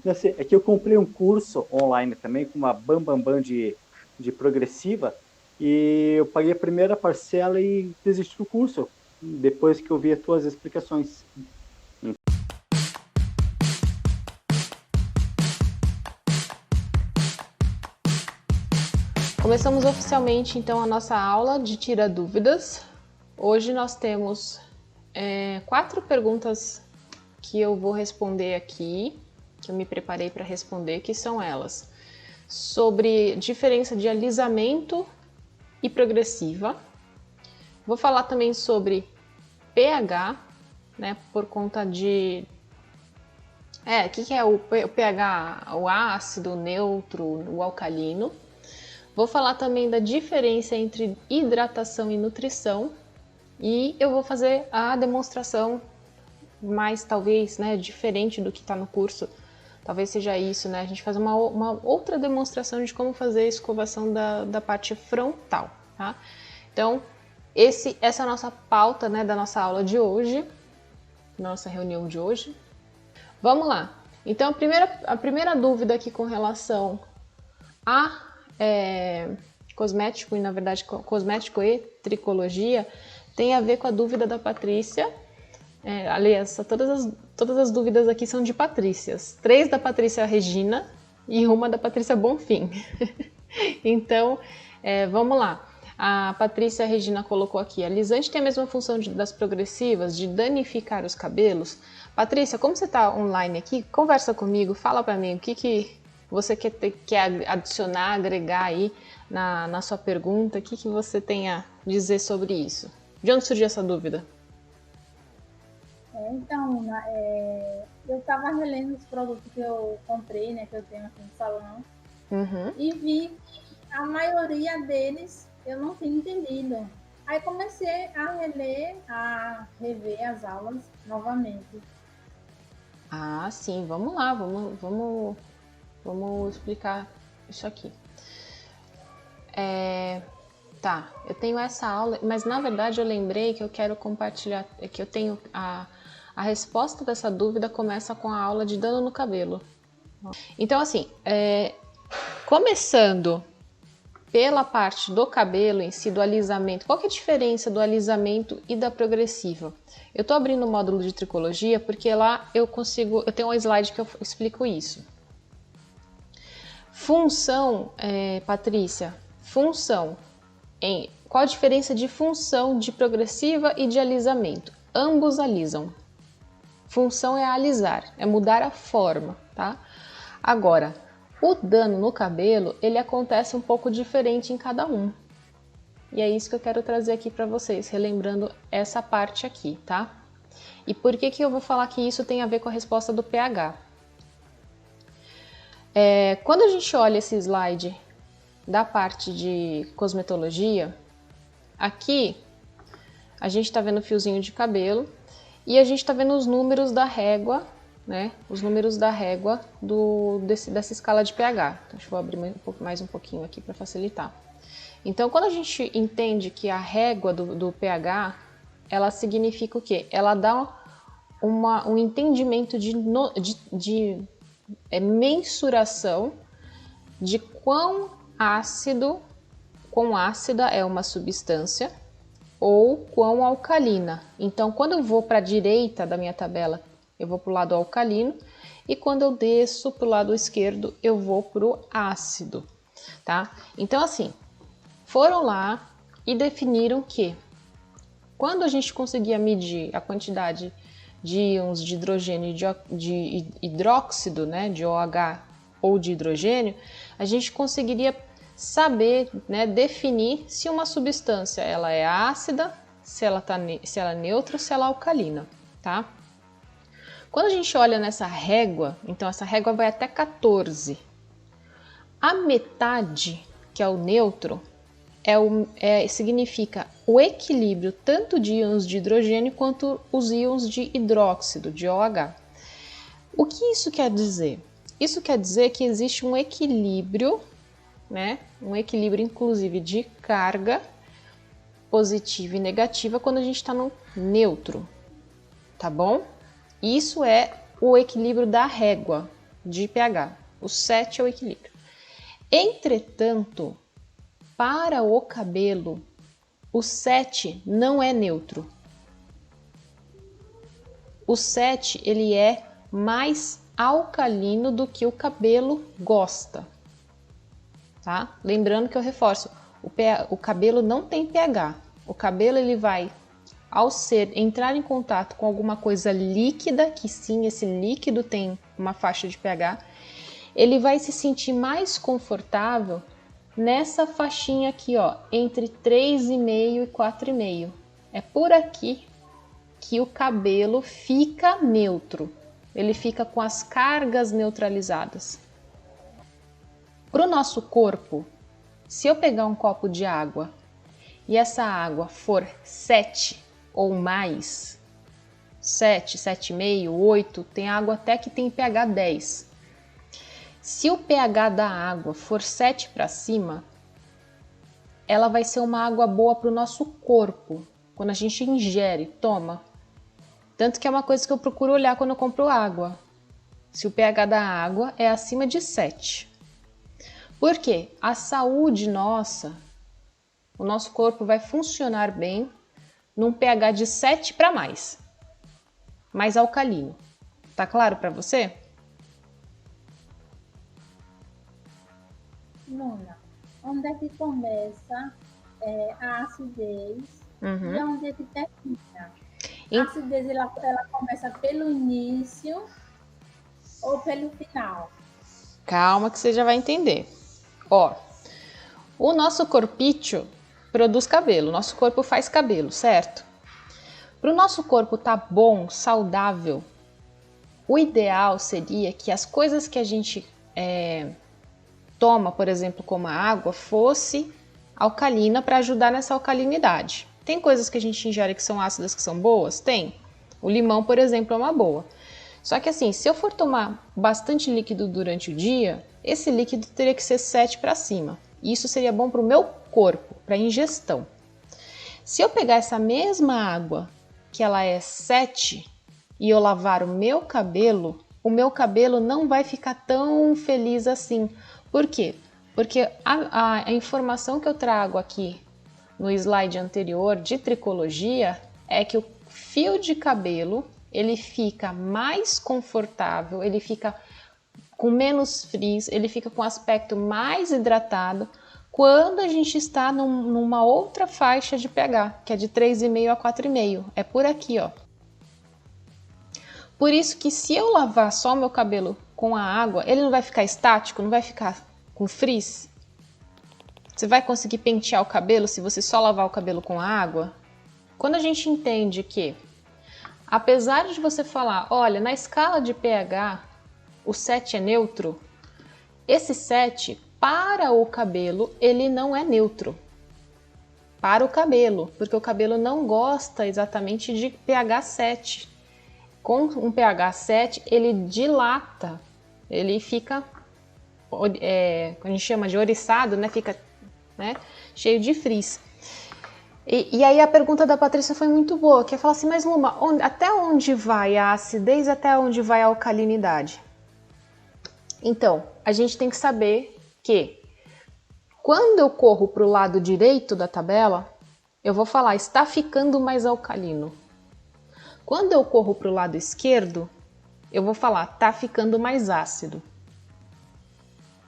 Assim, é que eu comprei um curso online também com uma Bambambam de progressiva e eu paguei a primeira parcela e desisti do curso depois que eu vi as tuas explicações. Começamos oficialmente então a nossa aula de Tira Dúvidas. Hoje nós temos 4 perguntas que eu vou responder aqui, que eu me preparei para responder, que são elas: sobre diferença de alisamento e progressiva. Vou falar também sobre pH, né, por conta de... o que é o pH? O ácido, o neutro, o alcalino. Vou falar também da diferença entre hidratação e nutrição. E eu vou fazer a demonstração mais, talvez, né, diferente do que está no curso. Talvez seja isso, né? A gente faz uma outra demonstração de como fazer a escovação da parte frontal, tá? Então, essa é a nossa pauta, né, da nossa aula de hoje, nossa reunião de hoje. Vamos lá. Então, a primeira dúvida aqui com relação a cosmético, e na verdade cosmético e tricologia, tem a ver com a dúvida da Patrícia. Aliás, todas as dúvidas aqui são de Patrícias. 3 da Patrícia Regina e uma da Patrícia Bonfim. Então, vamos lá. A Patrícia Regina colocou aqui: alisante tem a mesma função das progressivas, de danificar os cabelos? Patrícia, como você está online aqui, conversa comigo, fala para mim o que você quer adicionar, agregar aí na sua pergunta, o que você tem a dizer sobre isso? De onde surgiu essa dúvida? Então, eu estava relendo os produtos que eu comprei, né, que eu tenho aqui no salão, e vi que a maioria deles eu não tinha entendido. Aí comecei a rever as aulas novamente. Ah, sim, vamos lá, vamos explicar isso aqui. Tá, eu tenho essa aula, mas na verdade eu lembrei que eu quero compartilhar, que eu tenho a resposta dessa dúvida começa com a aula de dano no cabelo. Então, assim, começando pela parte do cabelo em si, do alisamento, qual que é a diferença do alisamento e da progressiva? Eu tô abrindo o módulo de tricologia porque lá eu tenho um slide que eu explico isso. Função, Patrícia, função. Qual a diferença de função de progressiva e de alisamento? Ambos alisam. Função é alisar, é mudar a forma, tá? Agora, o dano no cabelo, ele acontece um pouco diferente em cada um. E é isso que eu quero trazer aqui para vocês, relembrando essa parte aqui, tá? E por que eu vou falar que isso tem a ver com a resposta do pH? Quando a gente olha esse slide da parte de cosmetologia, aqui a gente está vendo o fiozinho de cabelo e a gente está vendo os números da régua, né? Os números da régua dessa escala de pH. Então, deixa eu abrir mais um pouquinho aqui para facilitar. Então, quando a gente entende que a régua do pH, ela significa o quê? Ela dá um entendimento de mensuração de quão ácida é uma substância ou quão alcalina. Então, quando eu vou para a direita da minha tabela, eu vou para o lado alcalino, e quando eu desço para o lado esquerdo, eu vou para o ácido, tá? Então, assim, foram lá e definiram que quando a gente conseguia medir a quantidade de íons de hidrogênio e de hidróxido, né, de OH ou de hidrogênio, a gente conseguiria saber, né, definir se uma substância ela é ácida, se ela é neutra ou se ela é alcalina, tá? Quando a gente olha nessa régua, então essa régua vai até 14. A metade, que é o neutro, significa o equilíbrio tanto de íons de hidrogênio quanto os íons de hidróxido, de OH. O que isso quer dizer? Isso quer dizer que existe um equilíbrio, né? Um equilíbrio inclusive de carga positiva e negativa quando a gente está no neutro, tá bom? Isso é o equilíbrio da régua. de pH. O 7 é o equilíbrio. Entretanto, para o cabelo, o 7 não é neutro. O 7 ele é mais alcalino do que o cabelo gosta. Tá? Lembrando que eu reforço, o cabelo não tem pH. O cabelo ele vai, ao entrar em contato com alguma coisa líquida, que sim, esse líquido tem uma faixa de pH, ele vai se sentir mais confortável nessa faixinha aqui, ó, entre 3,5 e 4,5. É por aqui que o cabelo fica neutro. Ele fica com as cargas neutralizadas. Para o nosso corpo, se eu pegar um copo de água e essa água for 7 ou mais, 7, 7,5, 8, tem água até que tem pH 10. Se o pH da água for 7 para cima, ela vai ser uma água boa para o nosso corpo, quando a gente ingere, toma. Tanto que é uma coisa que eu procuro olhar quando eu compro água. Se o pH da água é acima de 7. Por quê? A saúde nossa, o nosso corpo vai funcionar bem num pH de 7 para mais alcalino. Tá claro para você? Luna, onde é que começa a acidez e onde é que termina? A acidez ela começa pelo início ou pelo final? Calma que você já vai entender. Ó, o nosso corpício produz cabelo, nosso corpo faz cabelo, certo? Para o nosso corpo tá bom, saudável, o ideal seria que as coisas que a gente toma, por exemplo, como a água, fosse alcalina para ajudar nessa alcalinidade. Tem coisas que a gente ingere que são ácidas que são boas? Tem. O limão, por exemplo, é uma boa. Só que assim, se eu for tomar bastante líquido durante o dia, esse líquido teria que ser 7 para cima. E isso seria bom para o meu corpo, para ingestão. Se eu pegar essa mesma água, que ela é 7, e eu lavar o meu cabelo não vai ficar tão feliz assim. Por quê? Porque a informação que eu trago aqui no slide anterior de tricologia é que o fio de cabelo ele fica mais confortável, ele fica com menos frizz, ele fica com aspecto mais hidratado quando a gente está numa outra faixa de pH, que é de 3,5 a 4,5. É por aqui, ó. Por isso que se eu lavar só o meu cabelo com a água, ele não vai ficar estático, não vai ficar com frizz. Você vai conseguir pentear o cabelo se você só lavar o cabelo com a água? Quando a gente entende que, apesar de você falar, olha, na escala de pH, o 7 é neutro, esse 7, para o cabelo, ele não é neutro. Para o cabelo, porque o cabelo não gosta exatamente de pH 7. Com um pH 7, ele dilata, ele fica, a gente chama de oriçado, né? Fica, né, cheio de frizz. E aí a pergunta da Patrícia foi muito boa, que é falar assim, mas Luma, até onde vai a acidez, até onde vai a alcalinidade? Então, a gente tem que saber que quando eu corro para o lado direito da tabela, eu vou falar, está ficando mais alcalino. Quando eu corro para o lado esquerdo, eu vou falar, está ficando mais ácido.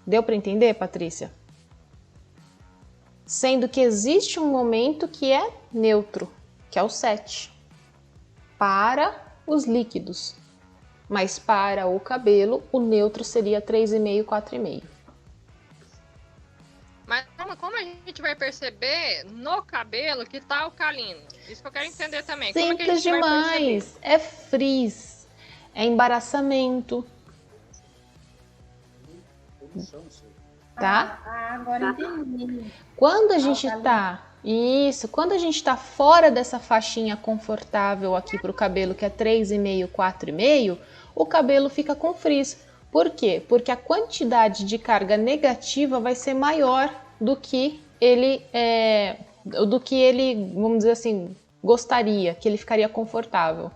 Deu para entender, Patrícia? Sendo que existe um momento que é neutro, que é o 7, para os líquidos. Mas para o cabelo, o neutro seria 3,5, 4,5. Mas como a gente vai perceber no cabelo que tá alcalino? Isso que eu quero entender também. Como é que a gente demais. Vai perceber? É frizz, é embaraçamento. Tá? Agora entendi. Quando a gente quando a gente tá fora dessa faixinha confortável aqui pro cabelo, que é 3,5, 4,5, o cabelo fica com frizz. Por quê? Porque a quantidade de carga negativa vai ser maior do que ele, vamos dizer assim, gostaria, que ele ficaria confortável.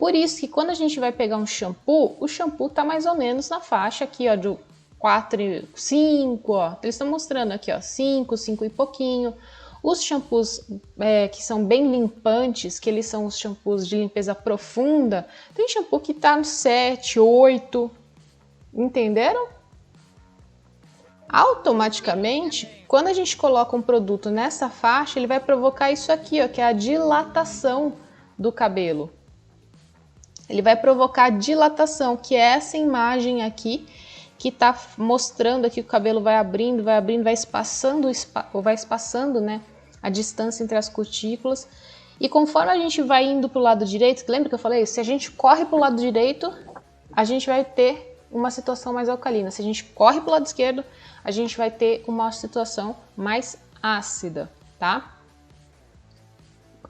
Por isso que quando a gente vai pegar um shampoo, o shampoo tá mais ou menos na faixa aqui, ó, de 4, 5, ó. Eles estão mostrando aqui, ó, 5, 5 e pouquinho. Os shampoos que são bem limpantes, que eles são os shampoos de limpeza profunda, tem shampoo que tá no 7, 8, entenderam? Automaticamente, quando a gente coloca um produto nessa faixa, ele vai provocar isso aqui, ó, que é a dilatação do cabelo. Ele vai provocar dilatação, que é essa imagem aqui, que está mostrando aqui que o cabelo vai abrindo, vai espaçando, né, a distância entre as cutículas. E conforme a gente vai indo para o lado direito, lembra que eu falei? Se a gente corre para o lado direito, a gente vai ter uma situação mais alcalina. Se a gente corre para o lado esquerdo, a gente vai ter uma situação mais ácida, tá?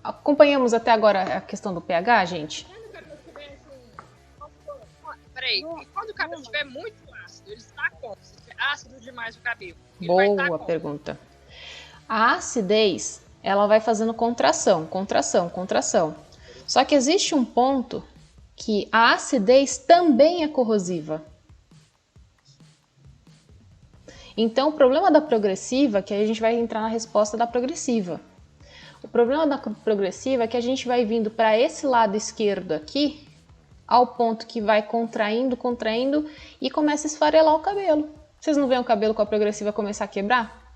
Acompanhamos até agora a questão do pH, gente? Peraí, e quando o cabelo estiver muito ácido, ele está como? Se estiver ácido demais o cabelo, ele Boa vai estar como? Pergunta. A acidez, ela vai fazendo contração. Só que existe um ponto que a acidez também é corrosiva. Então, o problema da progressiva, que aí a gente vai entrar na resposta da progressiva. O problema da progressiva é que a gente vai vindo para esse lado esquerdo aqui, ao ponto que vai contraindo e começa a esfarelar o cabelo. Vocês não veem o cabelo com a progressiva começar a quebrar?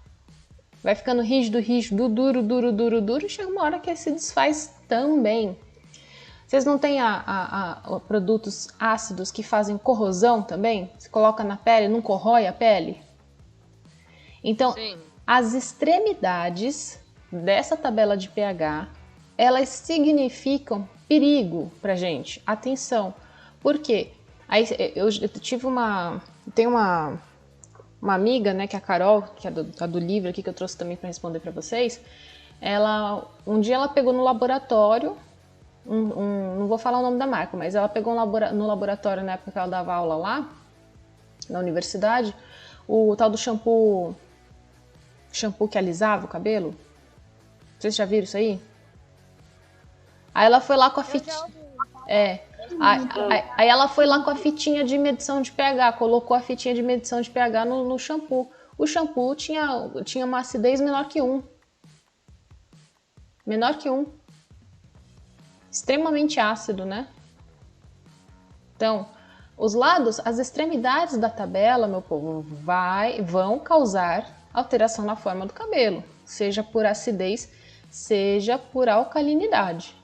Vai ficando rígido, duro, e chega uma hora que ele se desfaz também. Vocês não têm produtos ácidos que fazem corrosão também? Você coloca na pele, não corrói a pele? Então, sim, as extremidades dessa tabela de pH, elas significam perigo pra gente. Atenção. Por quê? Aí eu tive tem uma amiga, né, que é a Carol, que é do livro aqui que eu trouxe também para responder para vocês. Um dia ela pegou no laboratório, não vou falar o nome da marca, mas ela pegou no laboratório na época que ela dava aula lá, na universidade, o tal do shampoo que alisava o cabelo. Vocês já viram isso aí? Aí ela foi lá com a fitinha. Aí ela foi lá com a fitinha de medição de pH, colocou a fitinha de medição de pH no shampoo. O shampoo tinha uma acidez menor que 1. Menor que 1. Extremamente ácido, né? Então, os lados, as extremidades da tabela, meu povo, vão causar alteração na forma do cabelo, seja por acidez, seja por alcalinidade.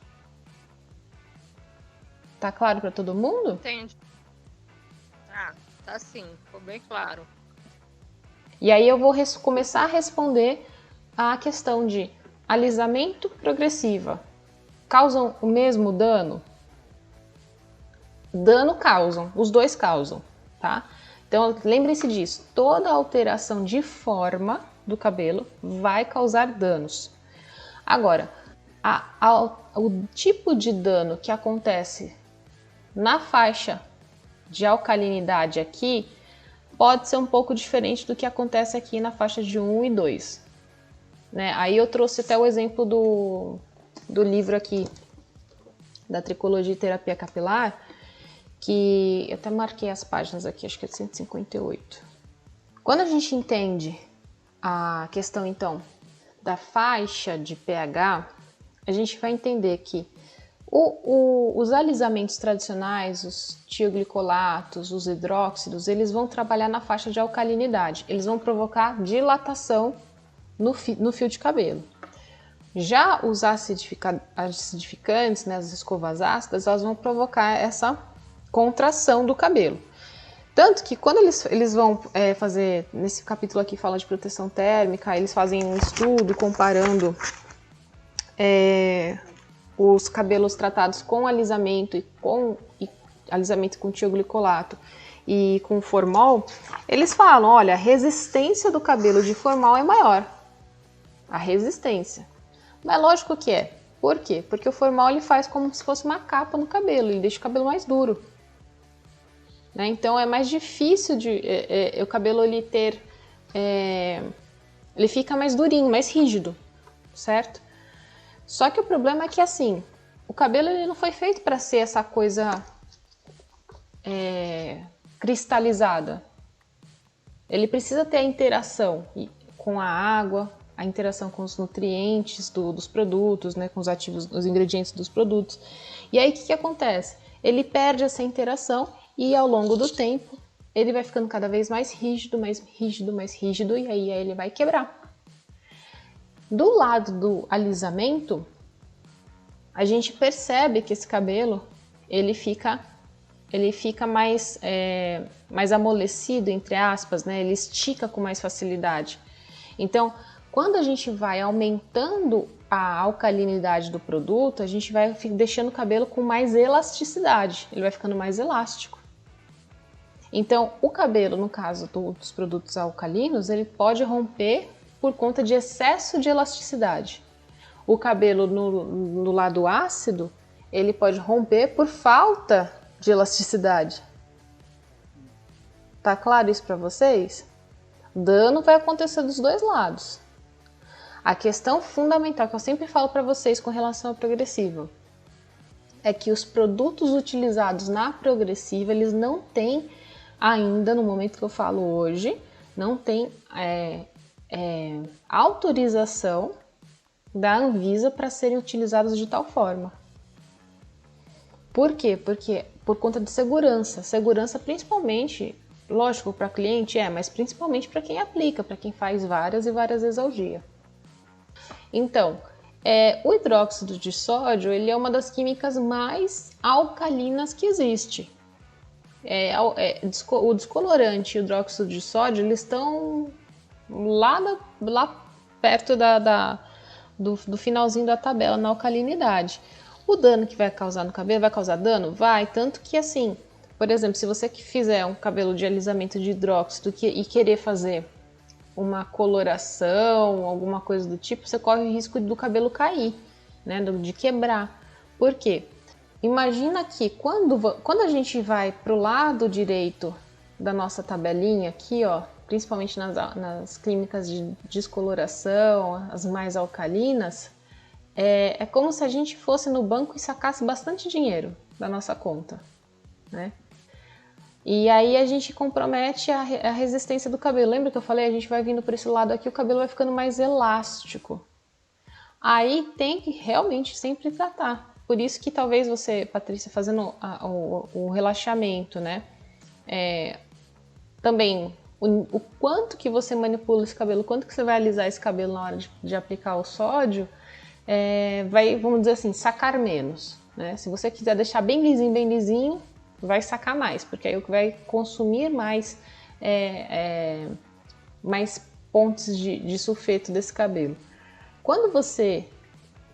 Tá claro para todo mundo? Entendi. Tá sim, ficou bem claro. E aí eu vou começar a responder a questão de alisamento progressiva. Causam o mesmo dano? Dano causam, os dois causam, tá? Então lembrem-se disso, toda alteração de forma do cabelo vai causar danos. Agora, o tipo de dano que acontece na faixa de alcalinidade aqui pode ser um pouco diferente do que acontece aqui na faixa de 1 e 2. Né? Aí eu trouxe até o exemplo do livro aqui, da Tricologia e Terapia Capilar, que eu até marquei as páginas aqui, acho que é 158. Quando a gente entende a questão, então, da faixa de pH, a gente vai entender que os alisamentos tradicionais, os tioglicolatos, os hidróxidos, eles vão trabalhar na faixa de alcalinidade. Eles vão provocar dilatação no fio de cabelo. Já os acidificantes, né, as escovas ácidas, elas vão provocar essa contração do cabelo. Tanto que quando eles vão fazer, nesse capítulo aqui fala de proteção térmica, eles fazem um estudo comparando os cabelos tratados com alisamento alisamento com tioglicolato e com formol, eles falam, olha, a resistência do cabelo de formol é maior. A resistência. Mas lógico que é. Por quê? Porque o formol ele faz como se fosse uma capa no cabelo, ele deixa o cabelo mais duro. Né? Então é mais difícil o cabelo ele ter... ele fica mais durinho, mais rígido, certo? Só que o problema é que assim, o cabelo ele não foi feito para ser essa coisa cristalizada. Ele precisa ter a interação com a água, a interação com os nutrientes dos produtos, né, com os ativos, os ingredientes dos produtos. E aí o que acontece? Ele perde essa interação e ao longo do tempo ele vai ficando cada vez mais rígido, mais rígido, mais rígido, e aí ele vai quebrar. Do lado do alisamento, a gente percebe que esse cabelo ele fica mais, mais amolecido, entre aspas, né? Ele estica com mais facilidade. Então, quando a gente vai aumentando a alcalinidade do produto, a gente vai deixando o cabelo com mais elasticidade, ele vai ficando mais elástico. Então, o cabelo, no caso dos produtos alcalinos, ele pode romper por conta de excesso de elasticidade. O cabelo no lado ácido, ele pode romper por falta de elasticidade. Tá claro isso para vocês? Dano vai acontecer dos dois lados. A questão fundamental que eu sempre falo para vocês com relação à progressiva é que os produtos utilizados na progressiva, eles não têm ainda, no momento que eu falo hoje, não tem autorização da Anvisa para serem utilizados de tal forma. Por quê? Porque por conta de segurança. Segurança principalmente, lógico, para cliente mas principalmente para quem aplica, para quem faz várias e várias vezes ao dia. Então, o hidróxido de sódio, ele é uma das químicas mais alcalinas que existe. O descolorante e o hidróxido de sódio, eles estão lá perto do finalzinho da tabela na alcalinidade. O dano que vai causar no cabelo, vai causar dano? Vai, tanto que assim, por exemplo, se você fizer um cabelo de alisamento de hidróxido e querer fazer uma coloração, alguma coisa do tipo, você corre o risco do cabelo cair, né, de quebrar. Por quê? Imagina que quando a gente vai para o lado direito da nossa tabelinha aqui, ó, principalmente nas clínicas de descoloração, as mais alcalinas, é como se a gente fosse no banco e sacasse bastante dinheiro da nossa conta, né? E aí a gente compromete a resistência do cabelo. Lembra que eu falei? A gente vai vindo por esse lado aqui, o cabelo vai ficando mais elástico. Aí tem que realmente sempre tratar. Por isso que talvez você, Patrícia, fazendo o relaxamento, né? Também o quanto que você manipula esse cabelo, o quanto que você vai alisar esse cabelo na hora de aplicar o sódio, vai, vamos dizer assim, sacar menos, né? Se você quiser deixar bem lisinho, vai sacar mais, porque aí vai consumir mais, mais pontos de sulfeto desse cabelo. Quando você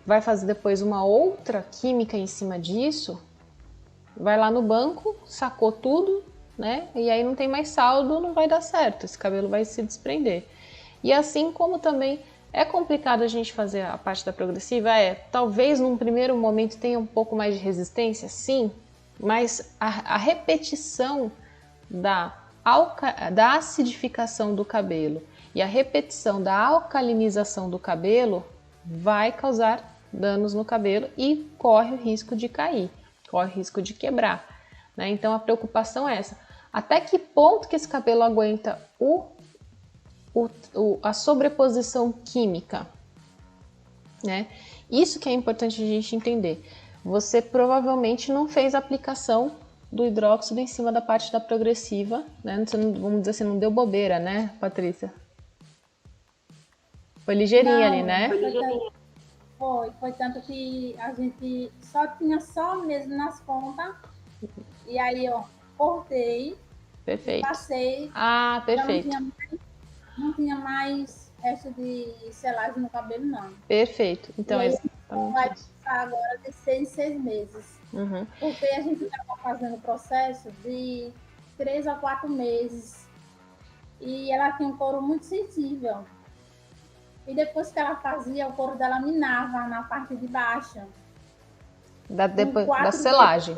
vai fazer depois uma outra química em cima disso, vai lá no banco, sacou tudo, né? E aí não tem mais saldo, não vai dar certo, esse cabelo vai se desprender. E assim como também é complicado a gente fazer a parte da progressiva, talvez num primeiro momento tenha um pouco mais de resistência, sim, mas a repetição da acidificação do cabelo e a repetição da alcalinização do cabelo vai causar danos no cabelo e corre o risco de cair, corre o risco de quebrar, né? Então a preocupação é essa. Até que ponto que esse cabelo aguenta a sobreposição química, né? Isso que é importante a gente entender. Você provavelmente não fez a aplicação do hidróxido em cima da parte da progressiva, né? Você não, vamos dizer assim, não deu bobeira, né, Patrícia? Foi ligeirinha ali, né? Foi tanto que a gente só tinha mesmo nas pontas, e aí eu cortei, perfeito. Passei, perfeito. Não tinha mais resto de selagem no cabelo, não. Perfeito. Então, vai passar agora de 6 em 6 meses. Uhum. Porque a gente estava fazendo o processo de 3 a 4 meses. E ela tinha um couro muito sensível. E depois que ela fazia, o couro dela minava na parte de baixo. Depois da selagem.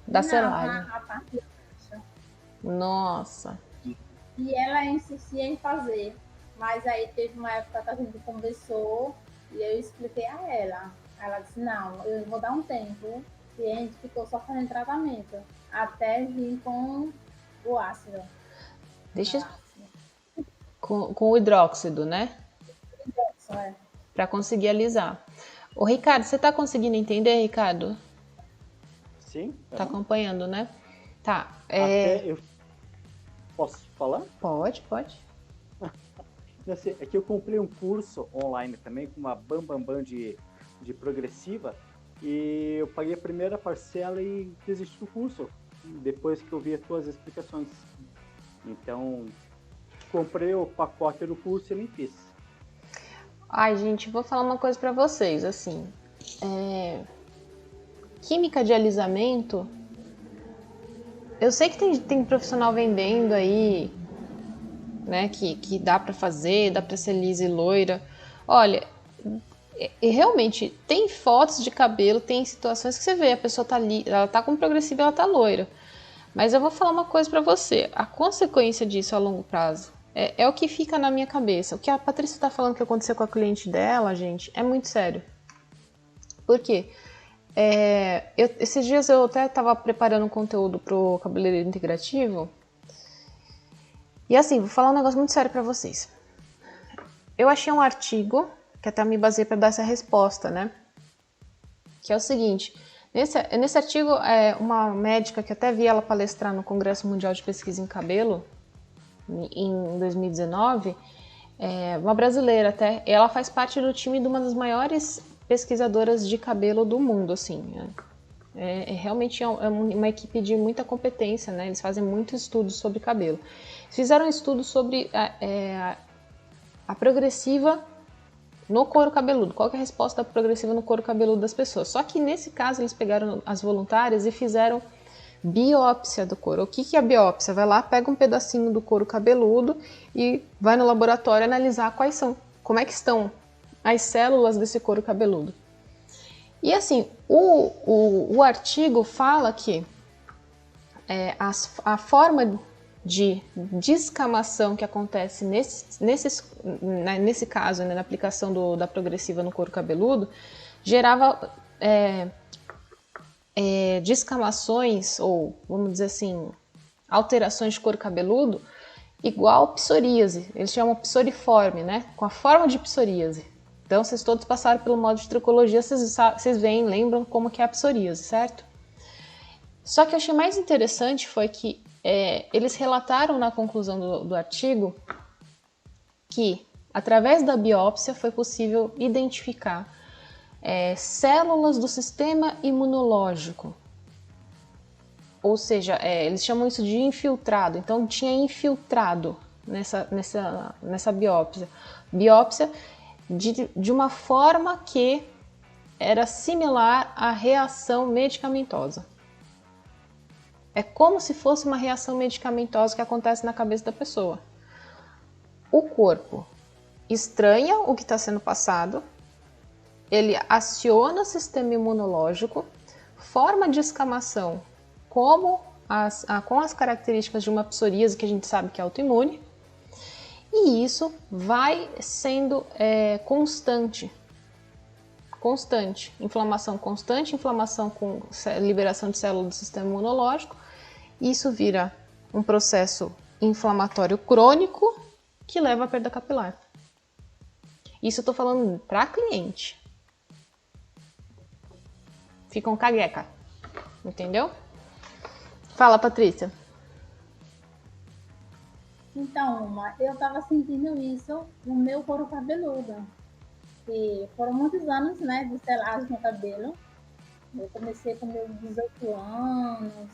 Da selagem. A parte de baixo. Nossa. E ela insistia em fazer. Mas aí teve uma época que a gente conversou e eu expliquei a ela. Aí ela disse, não, eu vou dar um tempo. E a gente ficou só fazendo tratamento, até vir com o ácido. Deixa com o hidróxido, né? É. Para conseguir alisar. Ô, Ricardo, você tá conseguindo entender, Ricardo? Sim. Tá acompanhando, né? Tá. Até eu... Posso falar? Pode. É que eu comprei um curso online também com uma bambambam de progressiva e eu paguei a primeira parcela e desisti do curso depois que eu vi as tuas explicações. Então, comprei o pacote do curso e nem fiz. Ai, gente, vou falar uma coisa pra vocês, assim. Química de alisamento, eu sei que tem profissional vendendo aí, né, que dá pra fazer, dá pra ser lisa e loira. Olha, realmente, tem fotos de cabelo, tem situações que você vê, a pessoa tá ali, ela tá com progressiva e ela tá loira. Mas eu vou falar uma coisa pra você, a consequência disso a longo prazo é o que fica na minha cabeça. O que a Patrícia tá falando que aconteceu com a cliente dela, gente, é muito sério. Por quê? Esses dias eu até estava preparando um conteúdo pro cabeleireiro integrativo. E assim, vou falar um negócio muito sério para vocês. Eu achei um artigo, que até me baseei para dar essa resposta, né? Que é o seguinte, nesse artigo, uma médica que até vi ela palestrar no Congresso Mundial de Pesquisa em Cabelo, em 2019, uma brasileira até, ela faz parte do time de uma das maiores pesquisadoras de cabelo do mundo, assim. Realmente uma equipe de muita competência, né? Eles fazem muitos estudos sobre cabelo. Eles fizeram um estudo sobre a progressiva no couro cabeludo. Qual que é a resposta da progressiva no couro cabeludo das pessoas? Só que nesse caso eles pegaram as voluntárias e fizeram biópsia do couro. O que é a biópsia? Vai lá, pega um pedacinho do couro cabeludo e vai no laboratório analisar como é que estão as células desse couro cabeludo. E assim, o artigo fala que a forma de descamação que acontece nesse caso, né, na aplicação da progressiva no couro cabeludo, gerava descamações, ou vamos dizer assim, alterações de couro cabeludo, igual psoríase. Eles chamam psoriforme, né? Com a forma de psoríase. Então, vocês todos passaram pelo módulo de tricologia, vocês lembram como que é a psoríase, certo? Só que eu achei mais interessante foi que eles relataram na conclusão do artigo que, através da biópsia, foi possível identificar células do sistema imunológico. Ou seja, eles chamam isso de infiltrado. Então, tinha infiltrado nessa biópsia. Biópsia de uma forma que era similar à reação medicamentosa. É como se fosse uma reação medicamentosa que acontece na cabeça da pessoa. O corpo estranha o que está sendo passado, ele aciona o sistema imunológico, forma a descamação com as características de uma psoríase, que a gente sabe que é autoimune, e isso vai sendo constante. Inflamação constante, inflamação com liberação de células do sistema imunológico. Isso vira um processo inflamatório crônico que leva à perda capilar. Isso eu tô falando para cliente. Fica um cagueca. Entendeu? Fala, Patrícia. Então, eu tava sentindo isso no meu couro cabeludo. E foram muitos anos, né, de selagem no cabelo. Eu comecei com meus 18 anos.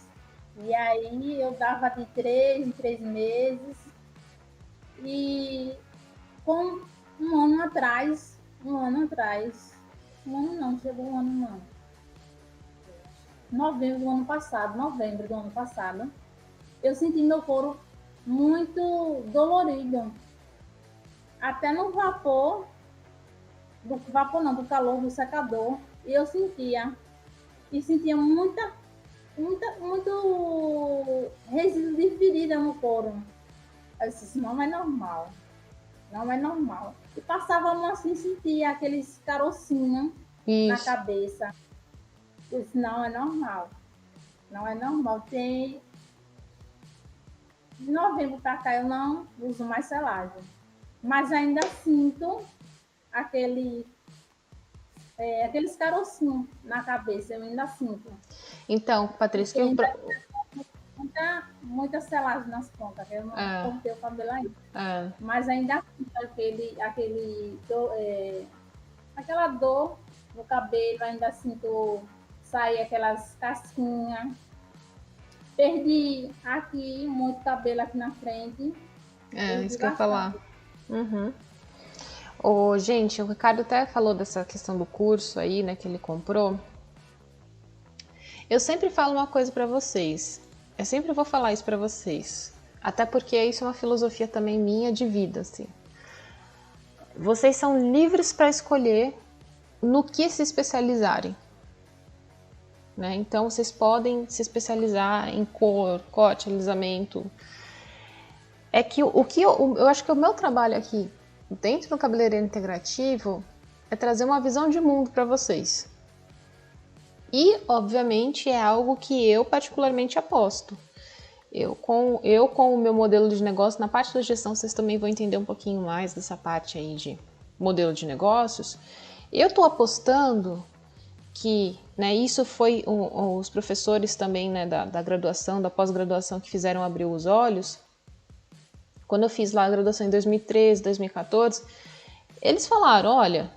E aí eu dava de 3 em 3 meses. E com um ano não, chegou um ano não. Novembro do ano passado, eu senti meu couro muito dolorido. Até no vapor, do calor do secador, eu sentia. E sentia muito resíduo de ferida no couro. Eu disse, não é normal. E passava a mão assim, sentia aqueles carocinhos na cabeça. Isso não é normal. Não é normal. Tem... De novembro para cá eu não uso mais selagem. Mas ainda sinto aqueles carocinhos na cabeça. Eu ainda sinto. Então, Patrícia, muita selagem nas pontas, que eu não cortei o cabelo ainda. Mas ainda sinto aquela dor no cabelo, ainda sinto sair aquelas casquinhas. Perdi aqui muito cabelo aqui na frente. Isso que eu ia falar. Gente, o Ricardo até falou dessa questão do curso aí, né, que ele comprou. Eu sempre falo uma coisa para vocês. Eu sempre vou falar isso para vocês. Até porque isso é uma filosofia também minha de vida, assim. Vocês são livres para escolher no que se especializarem. Né? Então, vocês podem se especializar em cor, corte, alisamento. É que eu acho que o meu trabalho aqui, dentro do cabeleireiro integrativo, é trazer uma visão de mundo para vocês. E, obviamente, é algo que eu particularmente aposto. Eu com o meu modelo de negócio, na parte da gestão, vocês também vão entender um pouquinho mais dessa parte aí de modelo de negócios. Eu estou apostando que, né, isso foi os professores também, né, da graduação, da pós-graduação que fizeram abrir os olhos. Quando eu fiz lá a graduação em 2013, 2014, eles falaram, olha,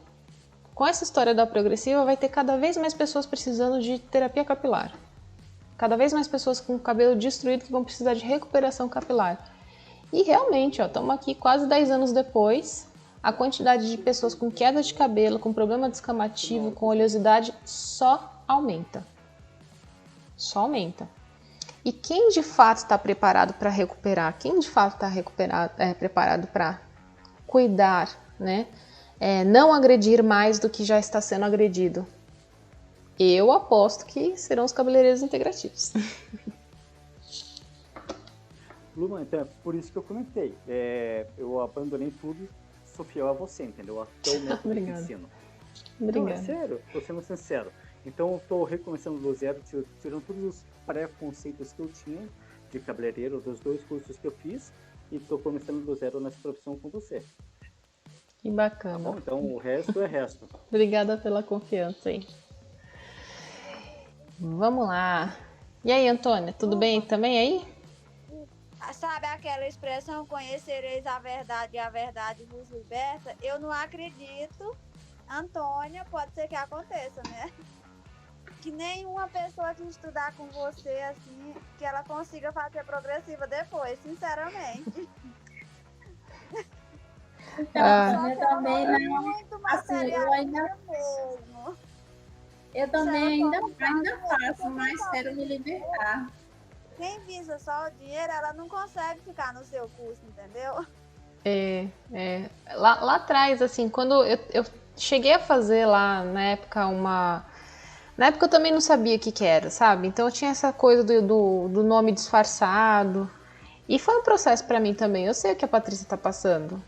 com essa história da progressiva vai ter cada vez mais pessoas precisando de terapia capilar. Cada vez mais pessoas com cabelo destruído que vão precisar de recuperação capilar. E realmente, estamos aqui quase 10 anos depois, a quantidade de pessoas com queda de cabelo, com problema descamativo, com oleosidade, só aumenta. Só aumenta. E quem de fato está preparado para recuperar? Quem de fato está preparado para cuidar, né? Não agredir mais do que já está sendo agredido? Eu aposto que serão os cabeleireiros integrativos. Luma, então, por isso que eu comentei. Eu abandonei tudo, sou fiel a você, entendeu? Até o método que ensino. Obrigada. Não, é sério, tô sendo sincero. Então, eu tô recomeçando do zero, tirando todos os pré-conceitos que eu tinha de cabeleireiro, dos 2 cursos que eu fiz, e tô começando do zero nessa profissão com você. Que bacana. Tá bom? Então, o resto é resto. Obrigada pela confiança aí. Vamos lá. E aí, Antônia, tudo bem também aí? Sabe aquela expressão, conhecereis a verdade e a verdade vos liberta? Eu não acredito, Antônia, pode ser que aconteça, né? Que nenhuma pessoa que estudar com você, assim, que ela consiga fazer progressiva depois, sinceramente. Então, eu também não. Assim, eu ainda. Mesmo. Eu também ainda faço, mas quero me libertar. Quem visa só o dinheiro, ela não consegue ficar no seu curso, entendeu? Lá atrás, assim, quando eu cheguei a fazer lá, na época, Na época eu também não sabia o que era, sabe? Então eu tinha essa coisa do nome disfarçado. E foi um processo pra mim também. Eu sei o que a Patrícia tá passando.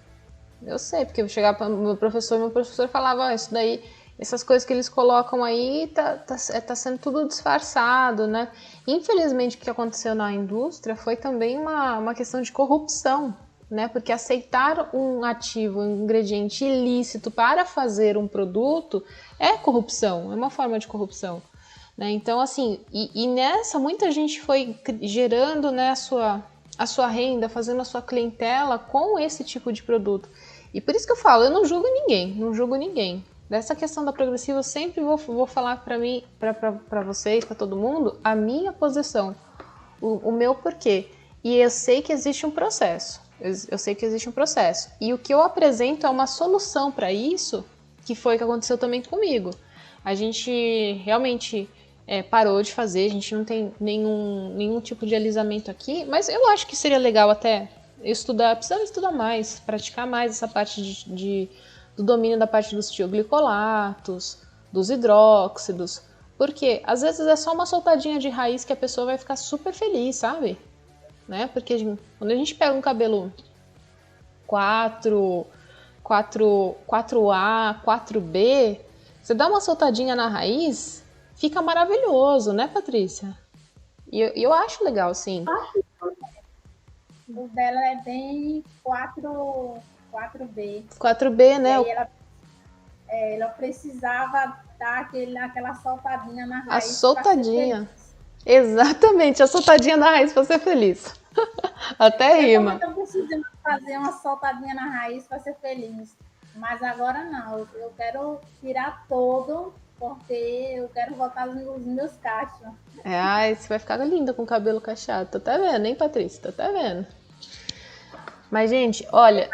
Eu sei, porque eu chegava para meu professor falava, isso daí, essas coisas que eles colocam aí, tá sendo tudo disfarçado, né? Infelizmente, o que aconteceu na indústria foi também uma questão de corrupção, né? Porque aceitar um ativo, um ingrediente ilícito para fazer um produto é corrupção, é uma forma de corrupção, né? Então, assim, e nessa muita gente foi gerando, né, a sua renda, fazendo a sua clientela com esse tipo de produto. E por isso que eu falo, eu não julgo ninguém. Dessa questão da progressiva, eu sempre vou falar para vocês, para todo mundo, a minha posição, o meu porquê. E eu sei que existe um processo. E o que eu apresento é uma solução para isso, que foi o que aconteceu também comigo. A gente realmente parou de fazer, a gente não tem nenhum tipo de alisamento aqui, mas eu acho que seria legal até precisava estudar mais, praticar mais essa parte do domínio da parte dos tioglicolatos, dos hidróxidos, porque às vezes é só uma soltadinha de raiz que a pessoa vai ficar super feliz, sabe? Né? Porque quando a gente pega um cabelo 4A, 4B, Você dá uma soltadinha na raiz, fica maravilhoso, né, Patrícia? E eu acho legal, sim. O dela é bem 4B. 4B, né? E aí ela precisava dar aquela soltadinha na raiz. A soltadinha. Exatamente, a soltadinha na raiz para ser feliz. Até rima. Eu preciso fazer uma soltadinha na raiz para ser feliz. Mas agora não, eu quero tirar todo, porque eu quero voltar nos meus cachos. Ai, você vai ficar linda com o cabelo cacheado. Tá até vendo, hein, Patrícia? Tá até vendo. Mas, gente, olha...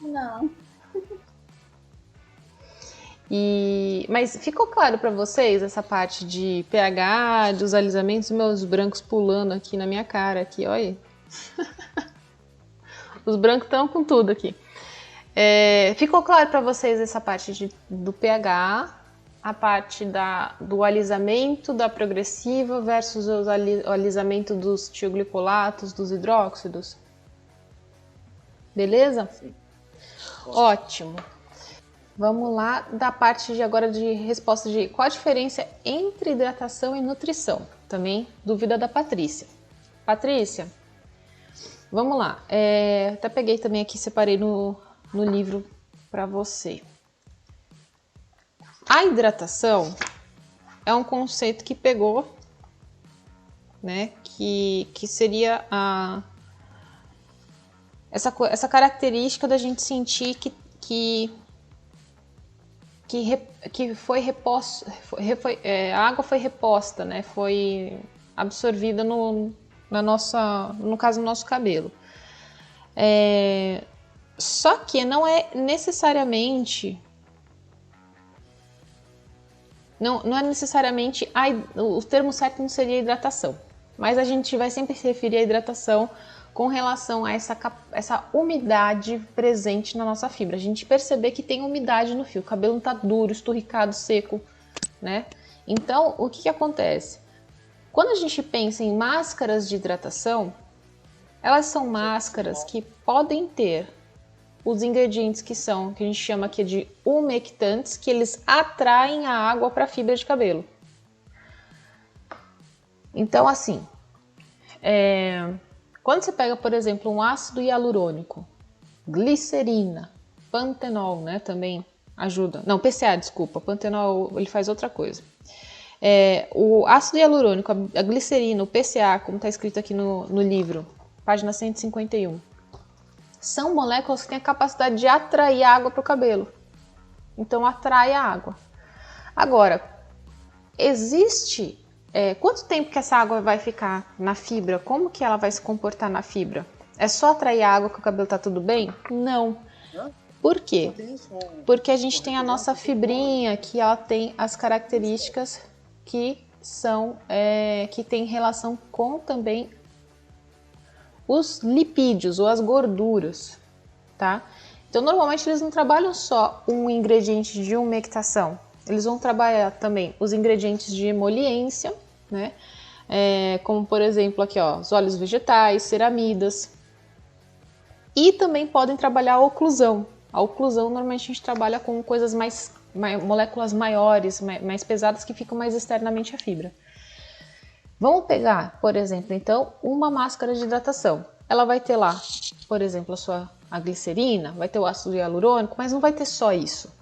Não. Mas ficou claro para vocês essa parte de pH, dos alisamentos, meus brancos pulando aqui na minha cara, aqui, olha. Os brancos estão com tudo aqui. Ficou claro para vocês essa parte do pH, a parte do alisamento da progressiva versus o alisamento dos tioglicolatos, dos hidróxidos? Beleza? Sim. Ótimo. Vamos lá da parte agora de resposta de qual a diferença entre hidratação e nutrição. Também dúvida da Patrícia. Patrícia, vamos lá. Até peguei também aqui, separei no livro para você. A hidratação é um conceito que pegou, né, que seria essa característica da gente sentir que foi reposta, a água foi reposta, né? Foi absorvida no caso do nosso cabelo. Só que não é necessariamente o termo certo não seria hidratação, mas a gente vai sempre se referir à hidratação com relação a essa umidade presente na nossa fibra. A gente perceber que tem umidade no fio, o cabelo não está duro, esturricado, seco, né? Então, o que acontece? Quando a gente pensa em máscaras de hidratação, elas são máscaras que podem ter os ingredientes que a gente chama aqui de umectantes, que eles atraem a água para a fibra de cabelo. Então, assim, quando você pega, por exemplo, um ácido hialurônico, glicerina, pantenol, né, também ajuda. Não, PCA, desculpa, pantenol ele faz outra coisa. O ácido hialurônico, a glicerina, o PCA, como está escrito aqui no livro, página 151, são moléculas que têm a capacidade de atrair água para o cabelo. Então, atrai a água. Agora, existe... quanto tempo que essa água vai ficar na fibra? Como que ela vai se comportar na fibra? É só atrair a água que o cabelo tá tudo bem? Não. Por quê? Porque a gente tem a nossa fibrinha que ela tem as características que tem relação com também os lipídios ou as gorduras, tá? Então, normalmente eles não trabalham só um ingrediente de umectação. Eles vão trabalhar também os ingredientes de emoliência, né? Como por exemplo aqui, ó, os óleos vegetais, ceramidas. E também podem trabalhar a oclusão. A oclusão normalmente a gente trabalha com coisas moléculas maiores, mais pesadas, que ficam mais externamente à fibra. Vamos pegar, por exemplo, então, uma máscara de hidratação. Ela vai ter lá, por exemplo, a glicerina, vai ter o ácido hialurônico, mas não vai ter só isso.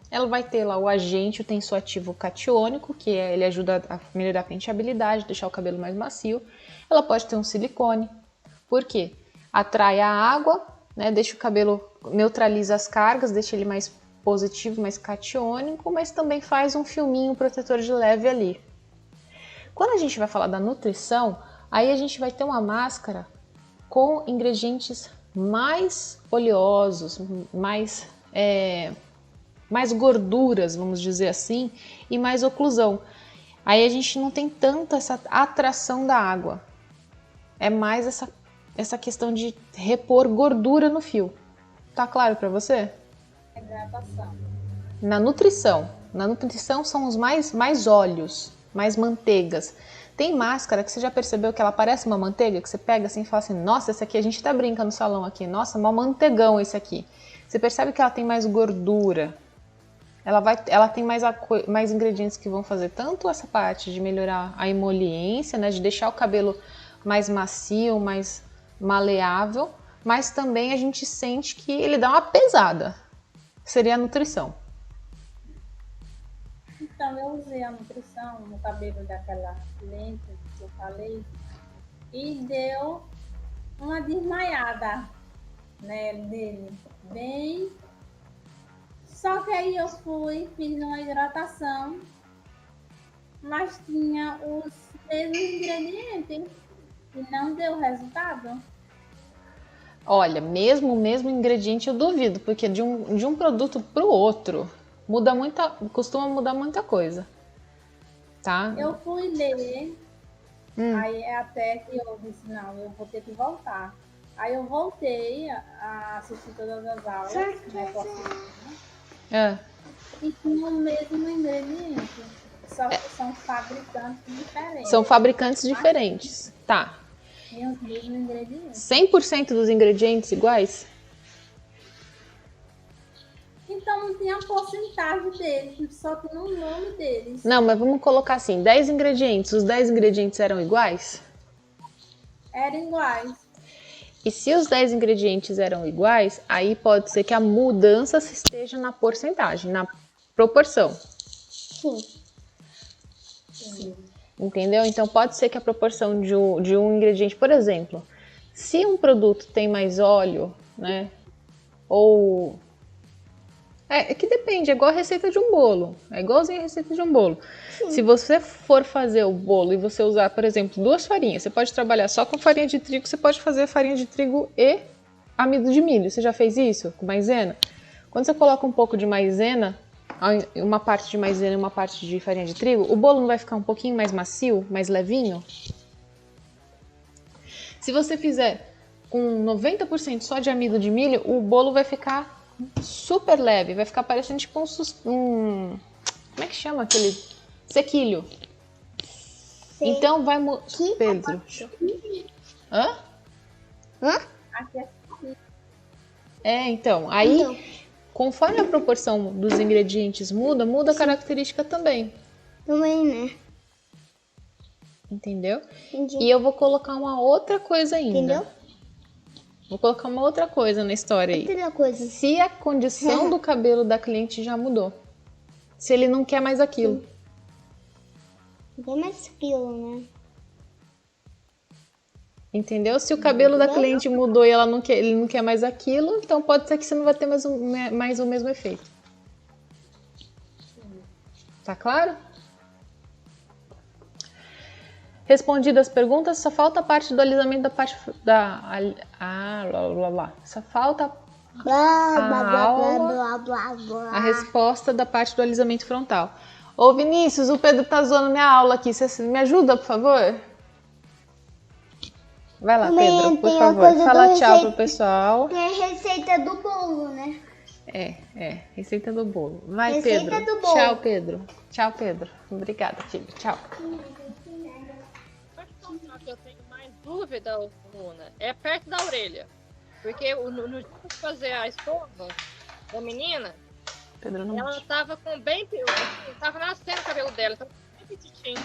Ela vai ter lá o agente, o tensoativo catiônico, que ele ajuda a melhorar a penteabilidade, deixar o cabelo mais macio. Ela pode ter um silicone. Por quê? Atrai a água, né, deixa o cabelo, neutraliza as cargas, deixa ele mais positivo, mais catiônico, mas também faz um filminho protetor de leve ali. Quando a gente vai falar da nutrição, aí a gente vai ter uma máscara com ingredientes mais oleosos, mais gorduras, vamos dizer assim, e mais oclusão. Aí a gente não tem tanto essa atração da água. É mais essa questão de repor gordura no fio. Tá claro para você? Hidratação. Na nutrição são os mais óleos, mais manteigas. Tem máscara que você já percebeu que ela parece uma manteiga, que você pega assim e fala assim, nossa, esse aqui a gente até brinca no salão aqui, nossa, mó manteigão esse aqui. Você percebe que ela tem mais gordura. Ela tem mais ingredientes que vão fazer tanto essa parte de melhorar a emoliência, né, de deixar o cabelo mais macio, mais maleável, mas também a gente sente que ele dá uma pesada. Seria a nutrição. Então, eu usei a nutrição no cabelo daquela lente que eu falei e deu uma desmaiada, né, nele, bem. Só que aí eu fiz uma hidratação, mas tinha os mesmos ingredientes e não deu resultado. Olha, mesmo o mesmo ingrediente eu duvido, porque de um produto para o outro costuma mudar muita coisa, tá? Eu fui ler, aí até que eu disse, não, eu vou ter que voltar. Aí eu voltei a assistir todas as aulas, né, e tinha o mesmo ingrediente, só que são fabricantes diferentes. São fabricantes diferentes, tá. Tem os mesmos ingredientes. 100% dos ingredientes iguais? Então não tinha a porcentagem deles, só tinha o nome deles. Não, mas vamos colocar assim, 10 ingredientes. Os 10 ingredientes eram iguais? Eram iguais. E se os 10 ingredientes eram iguais, aí pode ser que a mudança esteja na porcentagem, na proporção. Sim. Entendeu? Então pode ser que a proporção de um ingrediente, por exemplo, se um produto tem mais óleo, né? Ou... É que depende, é igual a receita de um bolo. É igualzinho a receita de um bolo. Sim. Se você for fazer o bolo e você usar, por exemplo, 2 farinhas, você pode trabalhar só com farinha de trigo, você pode fazer farinha de trigo e amido de milho. Você já fez isso com maisena? Quando você coloca um pouco de maisena, uma parte de maisena e uma parte de farinha de trigo, o bolo não vai ficar um pouquinho mais macio, mais levinho? Se você fizer com 90% só de amido de milho, o bolo vai ficar super leve, vai ficar parecendo tipo como é que chama aquele? Sequilho. Sim. Então vai... Pedro. Hã? Então, aí conforme a proporção dos ingredientes muda a característica também. Também, né? Entendeu? Entendi. E eu vou colocar uma outra coisa ainda. Entendeu? Vou colocar uma outra coisa na história aí. Outra coisa. Se a condição do cabelo da cliente já mudou. Se ele não quer mais aquilo. Sim. Não quer mais aquilo, né? Entendeu? Se o cabelo da cliente mudou e ele não quer mais aquilo, então pode ser que você não vai ter mais o mesmo efeito. Tá claro? Respondidas as perguntas, só falta a parte do alisamento da parte Só falta a resposta da parte do alisamento frontal. Ô Vinícius, o Pedro tá zoando minha aula aqui. Você me ajuda, por favor? Vai lá, Pedro, por favor. Fala tchau pro pessoal. Tem a receita do bolo, né? Receita do bolo. Vai, receita Pedro. Do bolo. Tchau, Pedro. Tchau, Pedro. Obrigada, filho. Tchau. Que eu tenho mais dúvida, Luna, é perto da orelha. Porque no dia de fazer a escova da menina, Pedro, não ela tava com bem... Tava nascendo o cabelo dela, tava bem petitinho.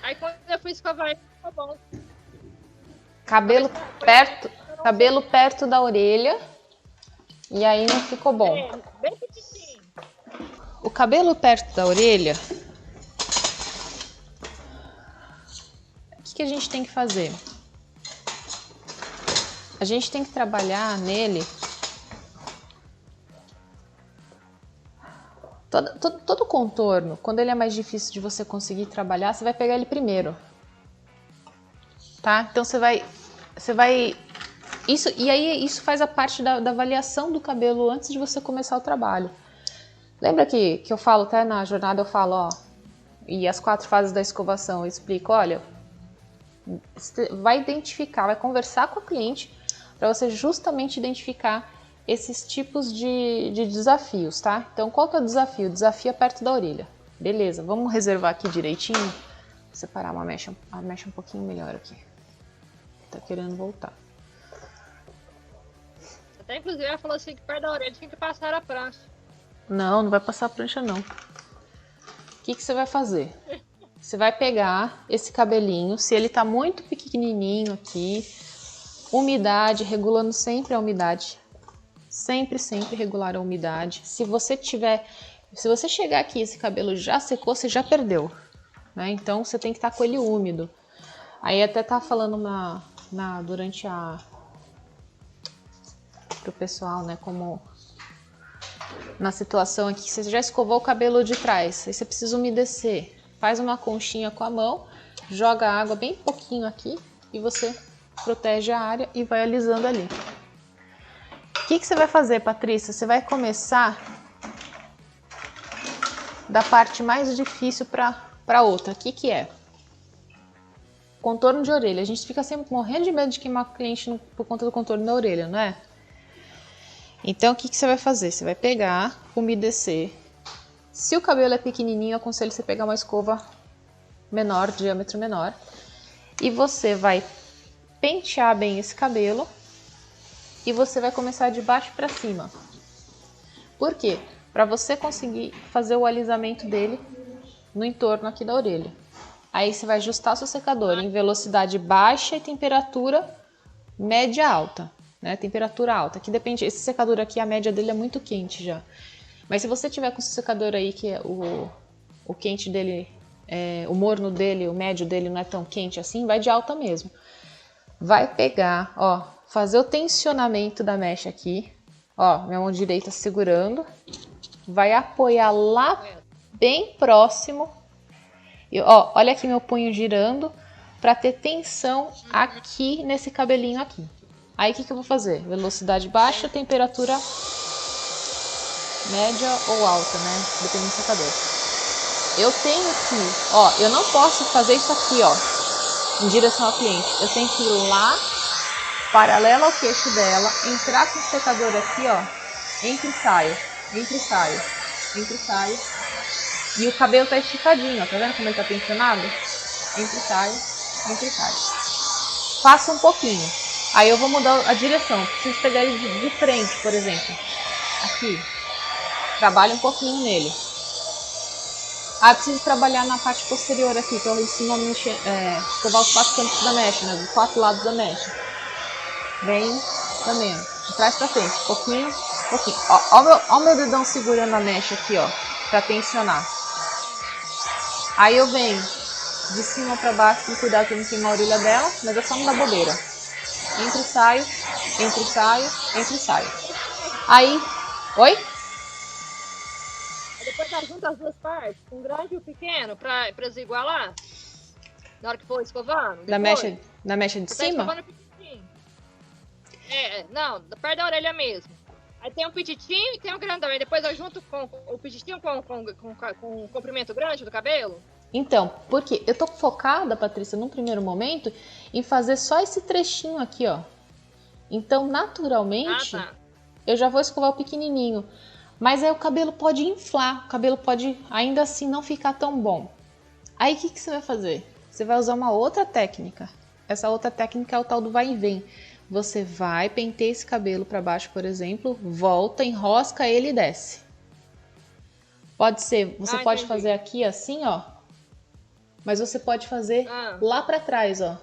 Aí quando eu fui escovar, ficou bom. Cabelo perto da orelha. E aí não ficou bom. Bem petitinho. O cabelo perto da orelha... O que a gente tem que fazer? A gente tem que trabalhar nele todo o contorno. Quando ele é mais difícil de você conseguir trabalhar, você vai pegar ele primeiro, tá? Então você vai isso faz a parte da avaliação do cabelo antes de você começar o trabalho. Lembra que eu falo até na jornada, eu falo, ó, e as 4 fases da escovação, eu explico, olha, vai identificar, vai conversar com a cliente para você justamente identificar esses tipos de desafios, tá? Então, qual que é o desafio? O desafio é perto da orelha. Beleza, vamos reservar aqui direitinho. Vou separar a mecha um pouquinho melhor aqui. Tá querendo voltar. Até inclusive ela falou assim que perto da orelha tinha que passar a prancha. Não vai passar a prancha, não. O que você vai fazer? Você vai pegar esse cabelinho, se ele tá muito pequenininho aqui, umidade, regulando sempre a umidade. Sempre regular a umidade. Se você chegar aqui e esse cabelo já secou, você já perdeu, né? Então você tem que estar com ele úmido. Aí até tá falando durante pro pessoal, né, como na situação aqui, você já escovou o cabelo de trás, aí você precisa umedecer. Faz uma conchinha com a mão, joga água bem pouquinho aqui e você protege a área e vai alisando ali. O que você vai fazer, Patrícia? Você vai começar da parte mais difícil para outra. O que é? Contorno de orelha. A gente fica sempre morrendo de medo de queimar o cliente por conta do contorno da orelha, não é? Então, o que você vai fazer? Você vai pegar, umedecer. Se o cabelo é pequenininho, eu aconselho você pegar uma escova menor, diâmetro menor. E você vai pentear bem esse cabelo. E você vai começar de baixo para cima. Por quê? Para você conseguir fazer o alisamento dele no entorno aqui da orelha. Aí você vai ajustar seu secador em velocidade baixa e temperatura média alta, né? Temperatura alta, que depende. Esse secador aqui, a média dele é muito quente já. Mas se você tiver com esse secador aí que é o quente dele, o morno dele, o médio dele não é tão quente assim, vai de alta mesmo. Vai pegar, ó, fazer o tensionamento da mecha aqui, ó, minha mão direita segurando, vai apoiar lá bem próximo, e, ó, olha aqui meu punho girando para ter tensão aqui nesse cabelinho aqui. Aí o que eu vou fazer? Velocidade baixa, temperatura média ou alta, né? Dependendo do secador. Eu tenho que, ó, eu não posso fazer isso aqui, ó, em direção ao cliente. Eu tenho que ir lá, paralelo ao queixo dela, entrar com o secador aqui, ó, entra e saio, entra e saio, entra e saio. E o cabelo tá esticadinho, ó, tá vendo como ele tá tensionado? Entra e saio, entra e saio. Faça um pouquinho. Aí eu vou mudar a direção. Preciso pegar ele de frente, por exemplo. Aqui. Trabalho um pouquinho nele. Ah, preciso trabalhar na parte posterior aqui, que eu ensino a escovar os 4 cantos da mecha, né? Os 4 lados da mecha. Vem também, de trás pra frente, pouquinho. Ó o meu dedão segurando a mecha aqui, ó, pra tensionar. Aí eu venho de cima pra baixo, com cuidado pra não queimar a orelha dela, mas é só não dar bobeira. Entra e saio, entra e saio, entra e saio. Aí, oi? Depois nós juntamos as duas partes, o grande e o pequeno, pra desigualar. Na hora que for escovando. Da mecha de cima? Tá escovando não, perto da orelha mesmo. Aí tem um pititinho e tem um grandão. Aí depois eu junto com o pititinho com o comprimento grande do cabelo. Então, porque eu tô focada, Patrícia, num primeiro momento, em fazer só esse trechinho aqui, ó. Então, naturalmente, eu já vou escovar o pequenininho. Mas aí o cabelo pode inflar, o cabelo pode ainda assim não ficar tão bom. Aí o que você vai fazer? Você vai usar uma outra técnica. Essa outra técnica é o tal do vai e vem. Você vai, penteia esse cabelo para baixo, por exemplo, volta, enrosca ele e desce. Pode ser, você pode fazer aqui assim, ó. Mas você pode fazer lá para trás, ó.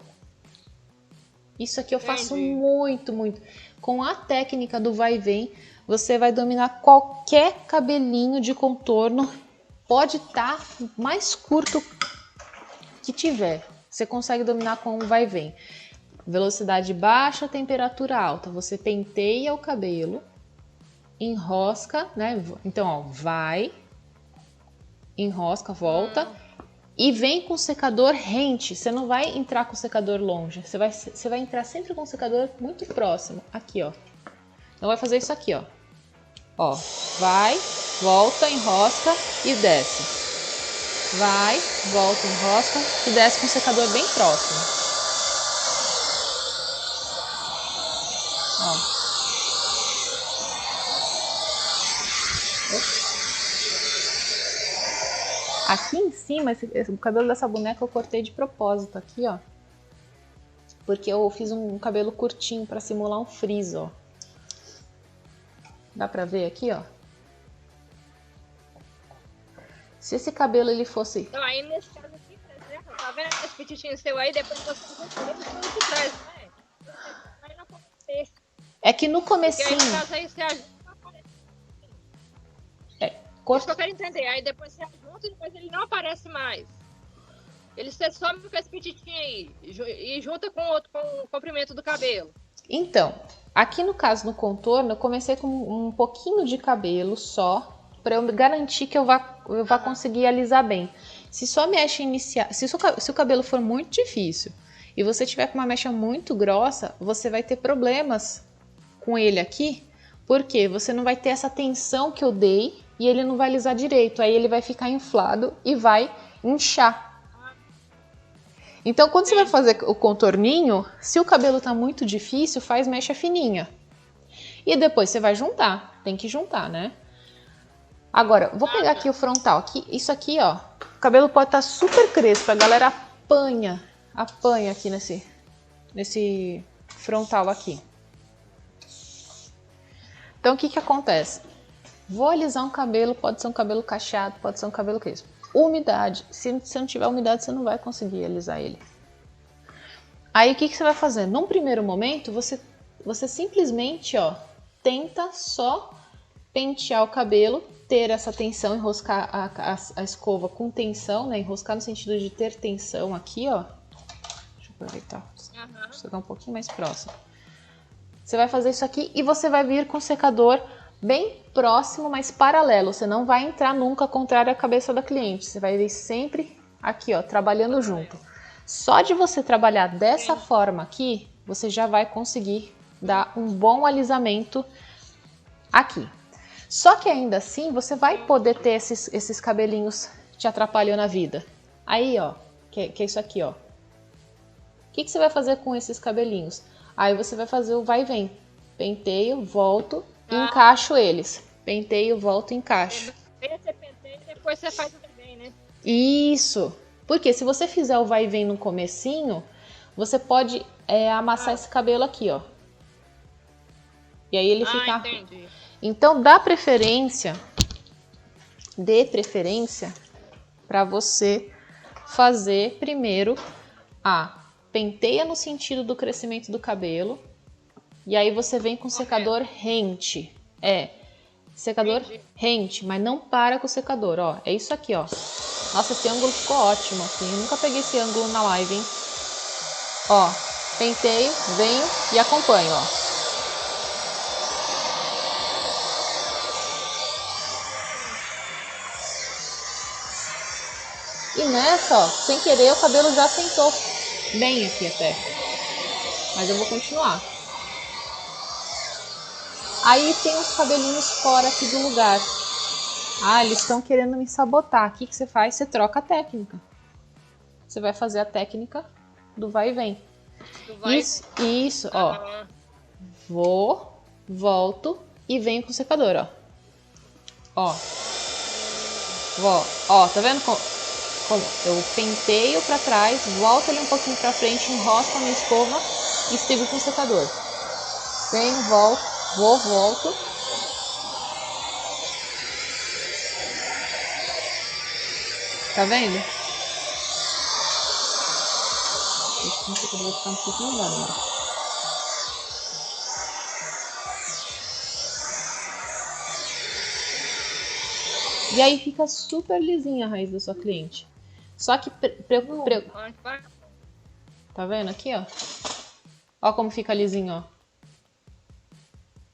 Isso aqui eu faço muito. Com a técnica do vai e vem, você vai dominar qualquer cabelinho de contorno. Pode estar mais curto que tiver. Você consegue dominar com o vai e vem. Velocidade baixa, temperatura alta. Você penteia o cabelo, enrosca, né? Então, ó, vai, enrosca, volta e vem com o secador rente. Você não vai entrar com o secador longe. Você vai entrar sempre com o secador muito próximo. Aqui, ó. Então, vai fazer isso aqui, ó. Ó, vai, volta, enrosca e desce. Vai, volta, enrosca e desce com o secador bem próximo. Ó. Aqui em cima, o cabelo dessa boneca eu cortei de propósito aqui, ó. Porque eu fiz um cabelo curtinho pra simular um frizz, ó. Dá pra ver aqui, ó. Se esse cabelo ele fosse... Então, aí nesse caso aqui, por exemplo, tá vendo esse petitinho seu aí, depois você junta ele por de trás, não é? Aí não aparece. É que no Porque comecinho... aí no caso aí você ajuda, não aparece. Isso que eu quero entender. Aí depois você junta e depois ele não aparece mais. Ele se some com esse petitinho aí e junta com o outro, com o comprimento do cabelo. Então, aqui no caso no contorno, eu comecei com um pouquinho de cabelo só, para eu garantir que eu vá conseguir alisar bem. Se sua mecha inicial, se o cabelo for muito difícil e você tiver com uma mecha muito grossa, você vai ter problemas com ele aqui, porque você não vai ter essa tensão que eu dei e ele não vai alisar direito. Aí ele vai ficar inflado e vai inchar. Então, quando você vai fazer o contorninho, se o cabelo tá muito difícil, faz mecha fininha. E depois você vai juntar. Tem que juntar, né? Agora, vou pegar aqui o frontal. Aqui, isso aqui, ó. O cabelo pode estar super crespo. A galera apanha aqui nesse frontal aqui. Então, o que acontece? Vou alisar um cabelo, pode ser um cabelo cacheado, pode ser um cabelo crespo. Umidade. Se não tiver umidade, você não vai conseguir alisar ele. Aí, o que você vai fazer? Num primeiro momento, você simplesmente, ó, tenta só pentear o cabelo, ter essa tensão, enroscar a escova com tensão, né? Enroscar no sentido de ter tensão aqui, ó. Deixa eu aproveitar. Vou chegar um pouquinho mais próximo. Você vai fazer isso aqui e você vai vir com o secador bem próximo, mas paralelo. Você não vai entrar nunca contrário à cabeça da cliente. Você vai vir sempre aqui, ó, trabalhando junto. Só de você trabalhar dessa forma aqui, você já vai conseguir dar um bom alisamento aqui. Só que ainda assim, você vai poder ter esses cabelinhos te atrapalhando a vida. Aí, ó, que é isso aqui, ó. O que você vai fazer com esses cabelinhos? Aí você vai fazer o vai e vem. Penteio, volto, encaixo eles. Penteio, volto, encaixo. Você penteia e depois você faz o vai e vem, né? Isso. Porque se você fizer o vai e vem no comecinho, você pode amassar esse cabelo aqui, ó. E aí ele fica... Entendi. Então, dê preferência para você fazer primeiro penteia no sentido do crescimento do cabelo. E aí você vem com secador rente. Secador rente, mas não para com o secador, ó. É isso aqui, ó. Nossa, esse ângulo ficou ótimo, assim. Eu nunca peguei esse ângulo na live, hein? Ó, penteio, vem e acompanho, ó. E nessa, ó, sem querer, o cabelo já sentou bem aqui até. Mas eu vou continuar. Aí tem os cabelinhos fora aqui do lugar. Eles estão querendo me sabotar. O que você faz? Você troca a técnica. Você vai fazer a técnica do vai e vem. Isso, ó. Vou, volto e venho com o secador, ó. Ó, tá vendo como eu penteio pra trás, volto ele um pouquinho pra frente, enrosco a minha escova e sigo com o secador. Venho, volto, volto. Tá vendo? Esse secador vai ficar um pouquinho melhor agora. E aí fica super lisinha a raiz da sua cliente. Só que... Tá vendo aqui, ó? Ó como fica lisinho, ó.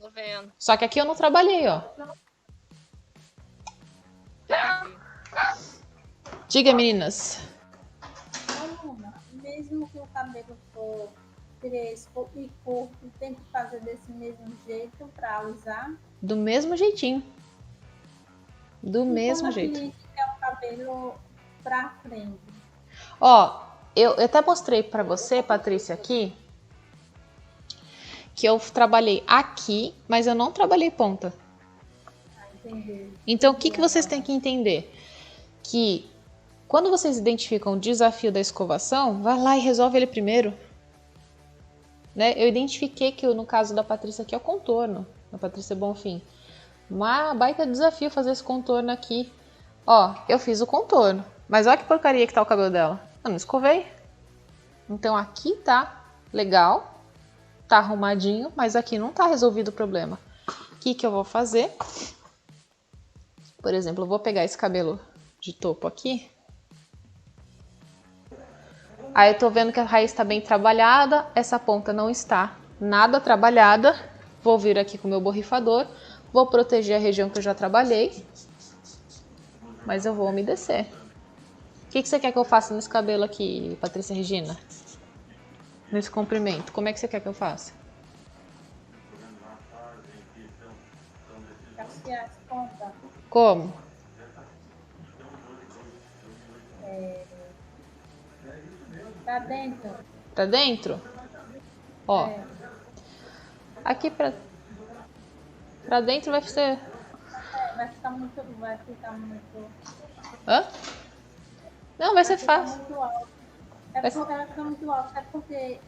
Tô vendo. Só que aqui eu não trabalhei, ó. Diga, meninas. Mesmo que o cabelo for crespo e curto, tem que fazer desse mesmo jeito pra usar? Do mesmo jeitinho. Do mesmo jeito. Como é o cabelo pra frente? Ó, eu até mostrei pra você, Patrícia, aqui, que eu trabalhei aqui, mas eu não trabalhei ponta. Entendi. Então, o que vocês têm que entender? Que quando vocês identificam o desafio da escovação, vai lá e resolve ele primeiro. Né? Eu identifiquei que no caso da Patrícia aqui é o contorno, da Patrícia Bonfim. Mas baita desafio fazer esse contorno aqui. Ó, eu fiz o contorno. Mas olha que porcaria que tá o cabelo dela. Eu não escovei. Então aqui tá legal. Tá arrumadinho, mas aqui não tá resolvido o problema. O que que eu vou fazer? Por exemplo, eu vou pegar esse cabelo de topo aqui. Aí eu tô vendo que a raiz tá bem trabalhada. Essa ponta não está nada trabalhada. Vou vir aqui com o meu borrifador. Vou proteger a região que eu já trabalhei. Mas eu vou umedecer. O que você quer que eu faça nesse cabelo aqui, Patrícia Regina? Nesse comprimento. Como é que você quer que eu faça? Cachear as pontas. Como? Pra dentro. Pra dentro? Ó. Aqui pra dentro vai ser... Vai ficar muito... Hã? Não, vai ser fácil. Muito alto. Vai ficar muito alto. É porque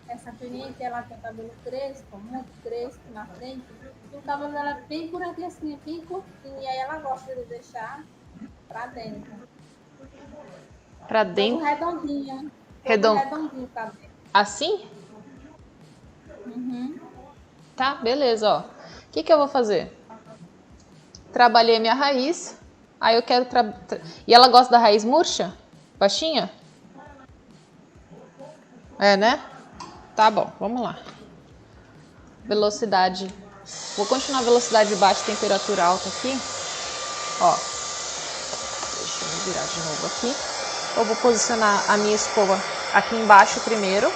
essa cliente, ela tem cabelo crespo, muito crespo na frente. E o cabelo dela é bem por aqui assim, bem curtinho. E aí ela gosta de deixar pra dentro. Pra dentro? Todo redondinho. Redondinho o cabelo. Assim? Uhum. Tá, beleza, ó. O que eu vou fazer? Trabalhei minha raiz. Aí eu quero... E ela gosta da raiz murcha? Baixinha? É, né? Tá bom, vamos lá. Velocidade. Vou continuar a velocidade baixa, temperatura alta aqui. Ó. Deixa eu virar de novo aqui. Eu vou posicionar a minha escova aqui embaixo primeiro.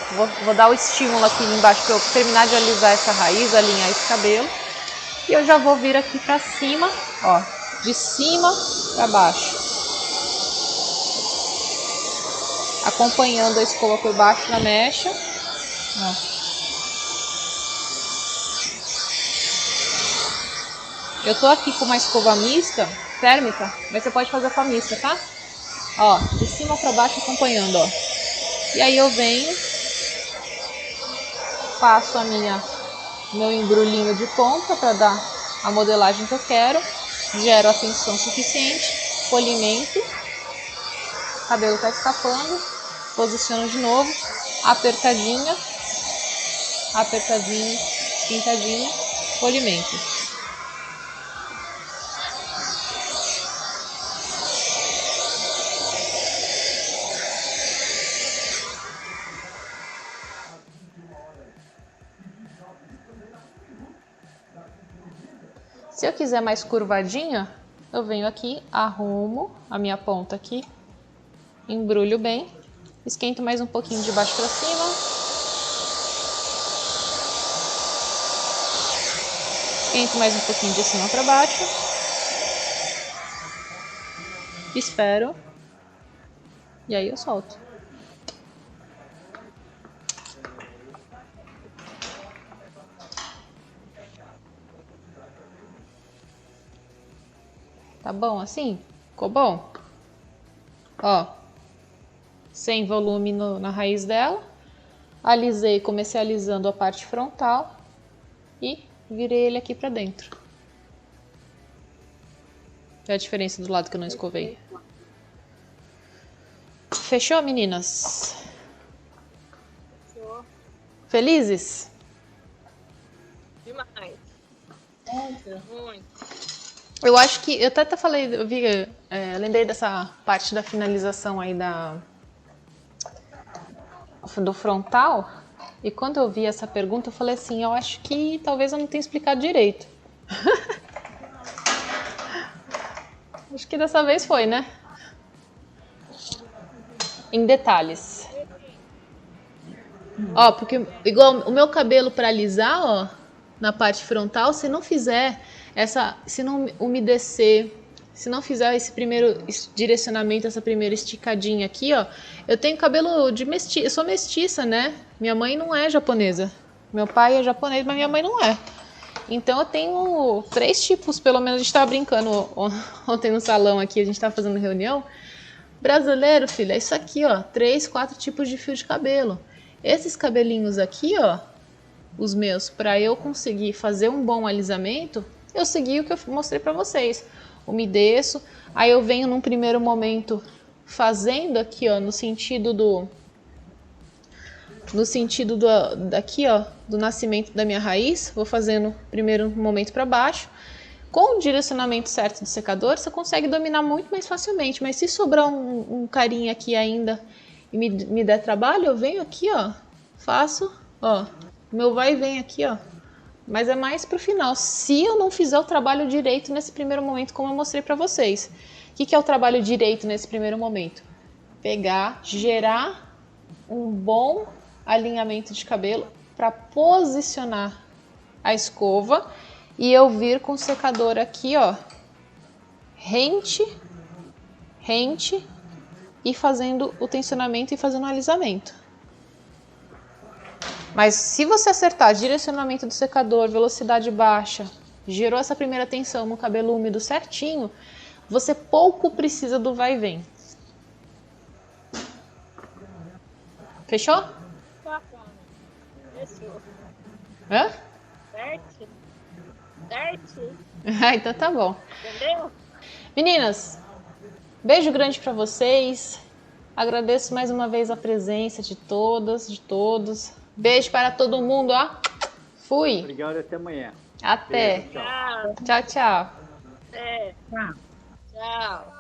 Vou dar o estímulo aqui embaixo para eu terminar de alisar essa raiz, alinhar esse cabelo. E eu já vou vir aqui pra cima, ó. De cima para baixo. Acompanhando a escova por baixo na mecha. Ó. Eu tô aqui com uma escova mista, térmica, mas você pode fazer com a mista, tá? Ó, de cima para baixo acompanhando, ó. E aí eu venho, passo meu embrulhinho de ponta para dar a modelagem que eu quero, gero a tensão suficiente, polimento, o cabelo tá escapando, posiciono de novo, apertadinha, pintadinha, polimento. Se eu quiser mais curvadinha, eu venho aqui, arrumo a minha ponta aqui, embrulho bem, esquento mais um pouquinho de baixo para cima. Esquento mais um pouquinho de cima para baixo. Espero. E aí eu solto. Tá bom assim? Ficou bom? Ó, sem volume na raiz dela. Alisei, comecei alisando a parte frontal e virei ele aqui pra dentro. É a diferença do lado que eu não escovei. Fechou, meninas? Fechou. Felizes? Demais. Muito. Eu acho que, eu até falei, eu lembrei dessa parte da finalização aí do frontal, e quando eu vi essa pergunta eu falei assim, eu acho que talvez eu não tenha explicado direito. Acho que dessa vez foi, né? Em detalhes. Ó, porque igual o meu cabelo para alisar, ó, na parte frontal, se não fizer se não umedecer, se não fizer esse primeiro direcionamento, essa primeira esticadinha aqui, ó, eu tenho cabelo de mestiça, eu sou mestiça, né? Minha mãe não é japonesa. Meu pai é japonês, mas minha mãe não é. Então eu tenho 3 tipos, pelo menos a gente tava brincando ontem no salão aqui, a gente tava fazendo reunião. Brasileiro, filho, é isso aqui, ó, 3, 4 tipos de fio de cabelo. Esses cabelinhos aqui, ó, os meus, para eu conseguir fazer um bom alisamento, eu segui o que eu mostrei para vocês. umedeço. Aí eu venho num primeiro momento fazendo aqui, ó, no sentido daqui, ó, do nascimento da minha raiz. Vou fazendo primeiro um momento para baixo. Com o direcionamento certo do secador, você consegue dominar muito mais facilmente. Mas se sobrar um carinha aqui ainda e me der trabalho, eu venho aqui, ó, faço, ó, meu vai e vem aqui, ó. Mas é mais pro final, se eu não fizer o trabalho direito nesse primeiro momento, como eu mostrei para vocês. O que é o trabalho direito nesse primeiro momento? Pegar, gerar um bom alinhamento de cabelo para posicionar a escova e eu vir com o secador aqui, ó, rente e fazendo o tensionamento e fazendo o alisamento. Mas se você acertar direcionamento do secador, velocidade baixa, gerou essa primeira tensão no cabelo úmido certinho, você pouco precisa do vai e vem. Fechou? Fechou. Hã? Certo? Ah, então tá bom. Entendeu? Meninas, beijo grande pra vocês. Agradeço mais uma vez a presença de todas, de todos. Beijo para todo mundo, ó. Fui. Obrigado e até amanhã. Até. Beijo, tchau. Tchau. Tchau, tchau. É. Tchau.